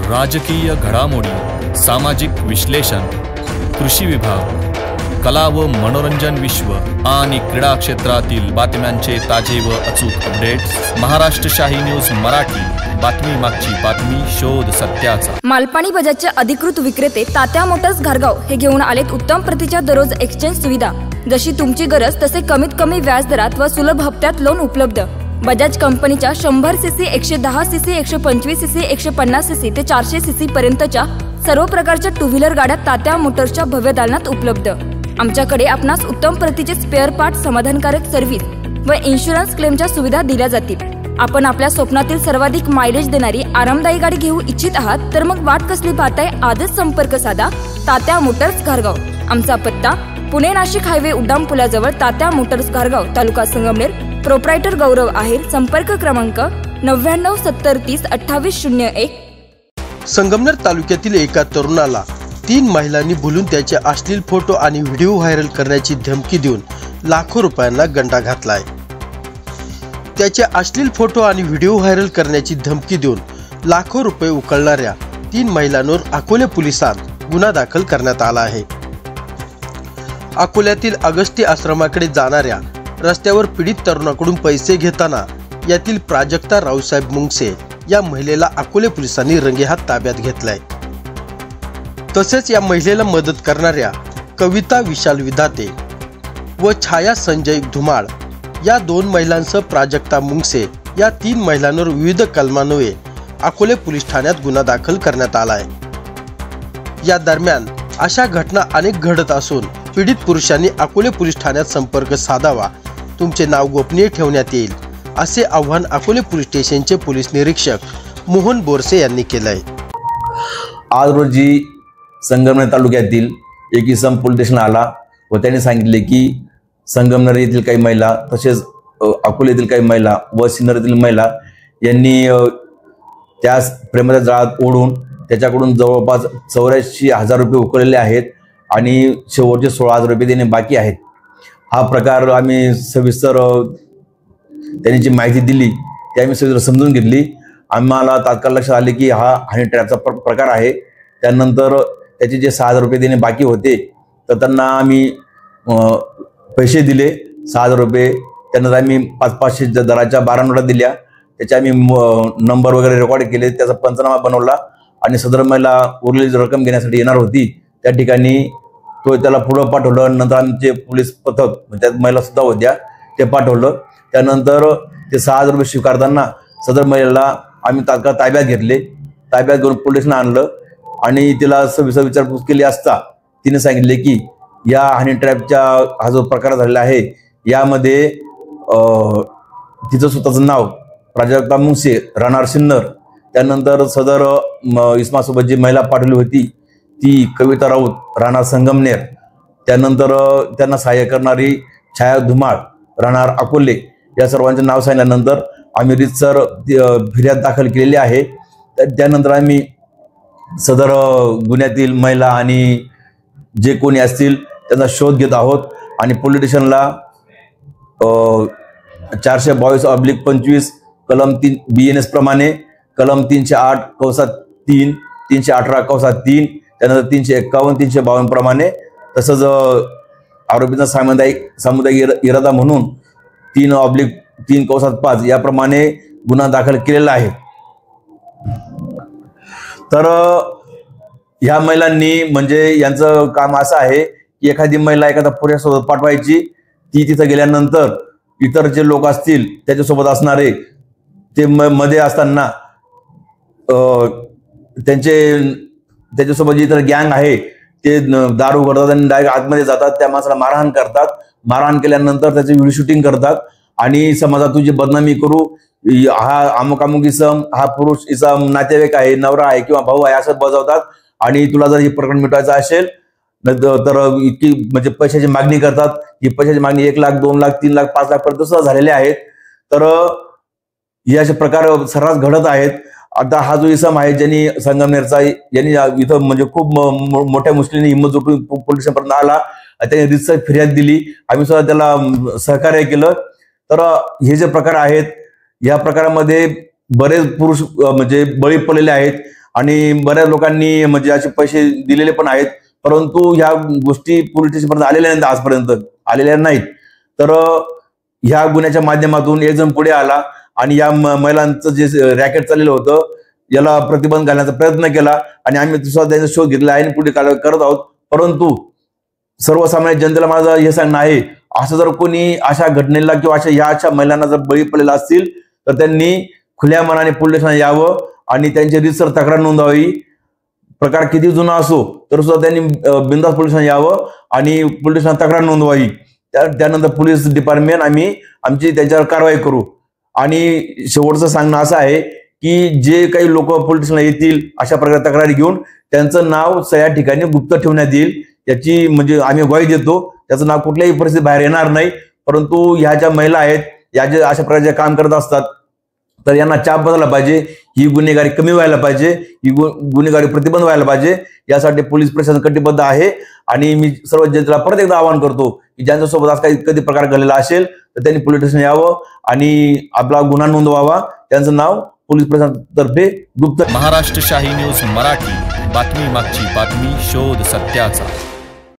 राजकीय घडामोडी, सामाजिक विश्लेषण, कृषी विभाग, कला व मनोरंजन विश्व आणि क्रीडा क्षेत्रातील बातम्यांचे ताजे व अचूक अपडेट्स महाराष्ट्र शाही न्यूज मराठी। बातमी मागची बातमी, शोध सत्याचा। मालपाणी बजाजचे अधिकृत विक्रेते तात्या मोटर्स घारगाव हे घेऊन आलेत उत्तम प्रतीच्या दररोज एक्सचेंज सुविधा। जशी तुमची गरज तसे कमीत कमी व्याज दरात व सुलभ हप्त्यात लोन उपलब्ध। बजाज कंपनीच्या 100 सीसी, 110 सीसी, 125 सीसी, 150 सीसी ते 400 सीसी पर्यंतच्या सर्व प्रकारच्या टू व्हीलर गाड्या तात्या मोटर्सच्या भव्य दालनात उपलब्ध। आमच्याकडे आपणास उत्तम प्रतीचे स्पेअर पार्ट, समाधानकारक सर्व्हिस व इन्शुरन्स क्लेमच्या सुविधा दिल्या जातील। आपण आपल्या स्वप्नातील सर्वाधिक मायलेज देणारी आरामदायी गाडी घेऊ इच्छित आहात तर मग वाट कसली पाहताय? आजच संपर्क साधा तात्या मोटर्स घारगाव। आमचा पत्ता पुणे नाशिक हायवे उड्डाण पुलाजवळ, तात्या मोटर्स घारगाव, तालुका संगमनेर। प्रोप्रायटर गौरव आहेर। संपर्क क्रमांक 99 70 30 28 01। संगमनेर तालुक्यातील एका तरुणाला 3 महिलांनी बोलून त्याचे अश्लील फोटो आणि व्हिडिओ व्हायरल करण्याची धमकी देऊन लाखो रुपयांना गंडा घातलाय। त्याचे अश्लील फोटो आणि व्हिडिओ व्हायरल करण्याची धमकी देऊन लाखो रुपये उकळणाऱ्या 3 महिलांवर अकोले पोलिसांत गुन्हा दाखल करण्यात आला आहे। अकोल्यातील अगस्ती आश्रमाकडे जाणाऱ्या रस्त्यावर पीडित तरुणाकडून पैसे घेताना यातील प्राजक्ता रावसाहेब मुंगसे या महिलेला अकोले पोलिसांनी रंगेहात ताब्यात घेतलाय। तसेच या महिलेला मदत करणाऱ्या कविता विशाल विधाते व छाया संजय धुमाळ या 2 महिलांसह प्राजक्ता मुंगसे या 3 महिलांवर विविध कलमान्वये अकोले पोलीस ठाण्यात गुन्हा दाखल करण्यात आला आहे। या दरम्यान अशा घटना अनेक घडत असून पीडित पुरुषांनी अकोले पोलीस ठाण्यात संपर्क साधावा, तुमचे नाव गोपनीय ठेवण्यात येईल असे आवाहन अकोले पोलीस स्टेशनचे पोलीस निरीक्षक मोहन बोरसे यांनी केले आहे। आज रोजी संगमनेर तालुक्यातील एक इसम पोलीस स्टेशनला आला व त्याने सांगितले की संगमनेर येथील काही महिला तसेच अकोले येथील काही महिला व सिन्नर येथील महिला यांनी त्या प्रेमाच्या जाळात ओढून त्याच्याकडून जवळपास 84,000 रुपये उकळलेले आहेत आणि शेवटचे 16,000 रुपये देणे बाकी आहेत। हा प्रकार आम्ही सविस्तर त्यांनी जी माहिती दिली ती आम्ही सविस्तर समजून घेतली। आम्हाला तात्काळ लक्षात आले की हा हनी ट्रॅपचा प्रकार आहे। त्यानंतर त्याचे जे 6,000 रुपये देणे बाकी होते तर त्यांना आम्ही पैसे दिले 6,000 रुपये। त्यानंतर आम्ही 500 दराच्या 12 नोटा दिल्या, त्याचे आम्ही नंबर वगैरे रेकॉर्ड केले, त्याचा पंचनामा बनवला आणि सदर महिला उरलेली रक्कम घेण्यासाठी येणार होती त्या ठिकाणी त्याला पुढं पाठवलं। नंतर आमचे पोलीस पथक त्यात महिला सुद्धा होत्या ते पाठवलं। त्यानंतर ते 6,000 रुपये स्वीकारताना सदर महिलेला आम्ही तात्काळ ताब्यात घेतले, ताब्यात घेऊन पोलिसांना आणलं आणि तिला सविस्तर विचारपूस केली असता तिने सांगितले की या हनी ट्रॅपच्या हा जो प्रकार झालेला आहे यामध्ये तिचं स्वतःचं नाव प्राजक्ता मुंगसे, राहणार सिन्नर, त्यानंतर सदर इसमासोबत जी महिला पाठवली होती ती कविता राऊत, राहणार संगमनेर, त्यानंतर त्यांना सहाय्य करणारी छाया धुमाळ, राहणार अकोले, या सर्वांचे नाव सांगितल्यानंतर आम्ही रीतसर फिर्याद दाखल केलेली आहे। त्यानंतर आम्ही सदर गुन्ह्यातील महिला आणि जे कोणी असतील त्यांचा शोध घेत आहोत आणि पोलीस स्टेशनला 422/25 कलम 3 BNS प्रमाणे कलम 308(3), 318(3), त्यानंतर 351, 352 प्रमाणे तसंच आरोपींचा सामुदायिक इरादा म्हणून 3/3(5) याप्रमाणे गुन्हा दाखल केलेला आहे। तर ह्या महिलांनी म्हणजे यांचं काम असं आहे की एखादी महिला एखादा पुरुषासोबत पाठवायची, ती तिथं गेल्यानंतर इतर जे लोक असतील त्याच्यासोबत असणारे ते मध्ये असताना त्याच्यासोबत जे इतर गँग आहे ते दारू करतात आणि डायरेक्ट आतमध्ये जातात, त्या माणसाला मारहाण करतात। मारहाण केल्यानंतर त्याचे व्हिडिओ शूटिंग करतात आणि समाजात तुझी बदनामी करू, हा अमुक अमुक इसम, हा पुरुष इसम नातेवाईक आहे, नवरा आहे किंवा भाऊ आहे असं बजावतात आणि तुला जर हे प्रकरण मिटवायचं असेल तर इतकी म्हणजे पैशाची मागणी करतात। ही पैशाची मागणी 1 लाख, 2 लाख, 3 लाख, 5 लाख पर्यंत सुद्धा झालेले आहेत। तर हे असे प्रकार सर्रास घडत आहेत। आता हा जो इसम आहे ज्यांनी संगमनेरचा, यांनी इथं म्हणजे खूप मोठ्या मुश्किलीने हिंमत जुटून पोलीस स्टेशनपर्यंत आला, त्याने रीतसर फिर्याद दिली, आम्ही सुद्धा त्याला सहकार्य केलं। तर हे जे प्रकार आहेत या प्रकारामध्ये बरेच पुरुष म्हणजे बळी पडलेले आहेत आणि बऱ्याच लोकांनी म्हणजे असे पैसे दिलेले पण आहेत, परंतु ह्या गोष्टी पोलीस स्टेशनपर्यंत आलेल्या नाहीत, आजपर्यंत आलेल्या नाहीत. तर ह्या गुन्ह्याच्या माध्यमातून एक जण पुढे आला आणि या महिलांचं जे रॅकेट चाललेलं होतं याला प्रतिबंध घालण्याचा प्रयत्न केला आणि आम्ही सुद्धा त्यांचा शोध घेतला आहे आणि पुढे करत आहोत. परंतु सर्वसामान्य जनतेला माझं हे सांगणं आहे, असं जर कोणी अशा घटनेला किंवा अशा महिलांना जर बळी पडलेला असतील तर त्यांनी खुल्या मनाने पोलीस स्टेशनला यावं आणि त्यांची रीतसर तक्रार नोंदवावी. प्रकार किती जुना असो तर सुद्धा त्यांनी बिनधास्त पोलीस स्टेशनला यावं आणि पोलीस स्टेशनला तक्रार नोंदवावी. त्यानंतर पोलीस डिपार्टमेंट आम्ही आमची त्याच्यावर कारवाई करू. आणि शेवटचं सांगणं असं आहे की जे काही लोक पोलीस स्टेशनला येतील अशा प्रकारे तक्रारी घेऊन त्यांचं नाव सगळ्या ठिकाणी गुप्त ठेवण्यात येईल, याची म्हणजे आम्ही ग्वाही देतो. त्याचं नाव कुठल्याही परिस्थितीत बाहेर येणार नाही. परंतु ह्या ज्या महिला आहेत या जे अशा प्रकारचे काम करत असतात तर यांना चाप बदलला पाहिजे, ही गुन्हेगारी कमी व्हायला पाहिजे, ही गुन्हेगारी प्रतिबंध व्हायला पाहिजे. यासाठी पोलीस प्रशासन कटिबद्ध आहे. आणि मी सर्व जनतेला परत एकदा आवाहन करतो की ज्यांच्यासोबत आज काही कधी प्रकार घडलेला असेल तर त्यांनी पोलीस स्टेशन यावं आणि आपला गुन्हा नोंदवावा. त्यांचं नाव पोलीस प्रशासनातर्फे गुप्त. महाराष्ट्र शाही न्यूज मराठी, बातमी मागची बातमी, शोध सत्याचा.